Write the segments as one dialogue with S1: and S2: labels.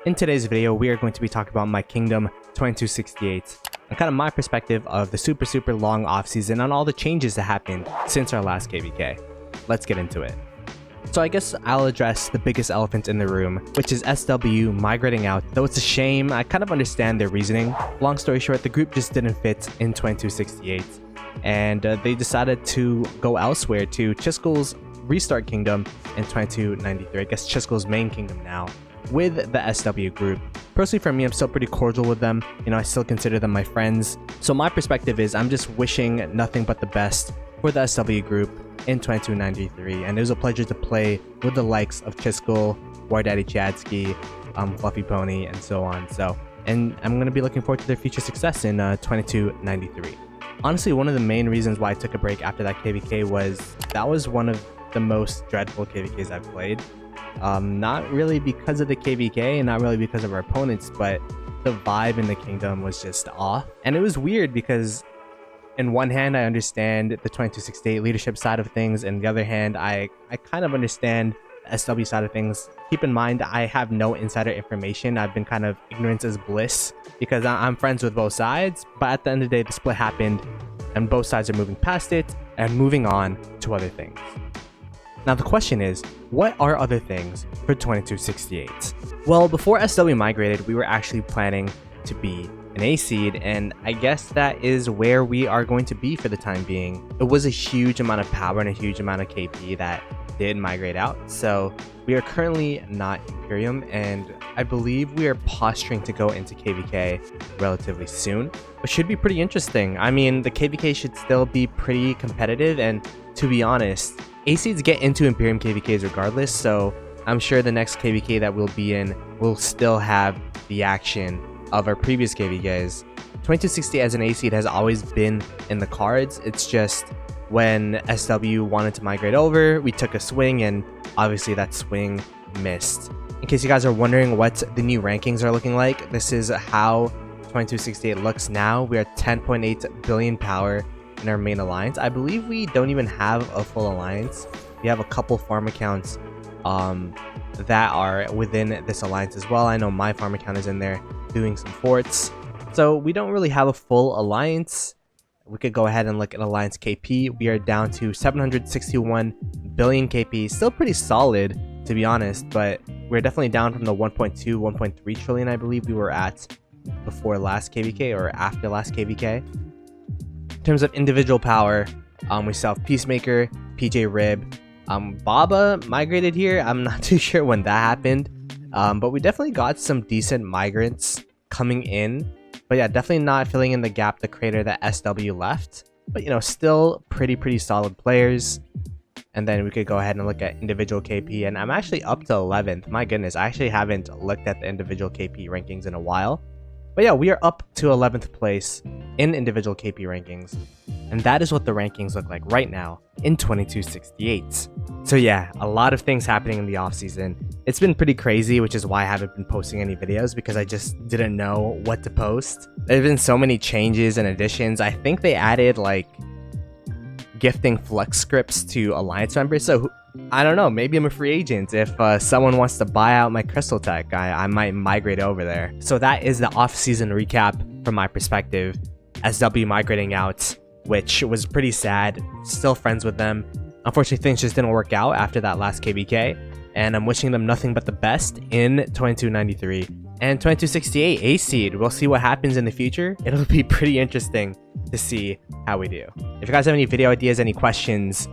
S1: In today's video, we are going to be talking about my Kingdom 2268 and kind of my perspective of the super long offseason and all the changes that happened since our last KVK. Let's get into it. So I guess I'll address the biggest elephant in the room, which is SW migrating out. Though it's a shame, I kind of understand their reasoning. Long story short, the group just didn't fit in 2268, and they decided to go elsewhere to Chiskel's Restart Kingdom in 2293. I guess Chiskel's main kingdom now, with the SW group. Personally, for me, I'm still pretty cordial with them. You know, I still consider them my friends. So my perspective is I'm just wishing nothing but the best for the SW group in 2293, and it was a pleasure to play with the likes of Chiskel, War Daddy Chadsky, Fluffy Pony, and so on. And I'm going to be looking forward to their future success in 2293. Honestly, one of the main reasons why I took a break after that KVK was that was one of the most dreadful KVKs I've played. Not really because of the KVK and not really because of our opponents, but the vibe in the kingdom was just off. And it was weird because in one hand, I understand the 2268 leadership side of things, and the other hand, I kind of understand the SW side of things. Keep in mind, I have no insider information. I've been kind of ignorance is bliss because I'm friends with both sides. But at the end of the day, the split happened and both sides are moving past it and moving on to other things. Now the question is, what are other things for 2268? Well, before SW migrated, we were actually planning to be an A seed, and I guess that is where we are going to be for the time being. It was a huge amount of power and a huge amount of KP that did migrate out, so we are currently not Imperium, and I believe we are posturing to go into KVK relatively soon, which should be pretty interesting. I mean, the KVK should still be pretty competitive, and to be honest, A seeds get into Imperium KVKs regardless, so I'm sure the next KVK that we'll be in will still have the action of our previous KVKs. 2260 as an A seed has always been in the cards. It's just when SW wanted to migrate over, we took a swing, and obviously that swing missed. In case you guys are wondering what the new rankings are looking like, this is how 2268 looks now. We are 10.8 billion power in our main alliance. I believe we don't even have a full alliance. We have a couple farm accounts that are within this alliance as well. I know my farm account is in there doing some forts, so we don't really have a full alliance. We could go ahead and look at alliance KP. We are down to 761 billion KP, still pretty solid to be honest, but we're definitely down from the 1.2 1.3 trillion I believe we were at before last KVK or after last KVK. In terms of individual power, we still have Peacemaker, PJ Rib, Baba migrated here. I'm not too sure when that happened, but we definitely got some decent migrants coming in. But yeah, definitely not filling in the gap, the crater that SW left. But you know, still pretty solid players. And then we could go ahead and look at individual KP, and I'm actually up to 11th. My goodness, I actually haven't looked at the individual KP rankings in a while. But yeah, we are up to 11th place in individual KP rankings. And that is what the rankings look like right now in 2268. So yeah, a lot of things happening in the offseason. It's been pretty crazy, which is why I haven't been posting any videos, because I just didn't know what to post. There have been so many changes and additions. I think they added like gifting flex scripts to alliance members. So I don't know, maybe I'm a free agent. If someone wants to buy out my crystal tech, I might migrate over there. So that is the off-season recap from my perspective. SW migrating out, which was pretty sad. Still friends with them. Unfortunately, things just didn't work out after that last KVK, and I'm wishing them nothing but the best in 2293 and 2268 A seed. We'll see what happens in the future. It'll be pretty interesting to see how we do. If you guys have any video ideas, any questions,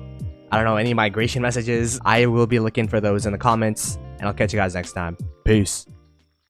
S1: I don't know, any migration messages, I will be looking for those in the comments, and I'll catch you guys next time. Peace.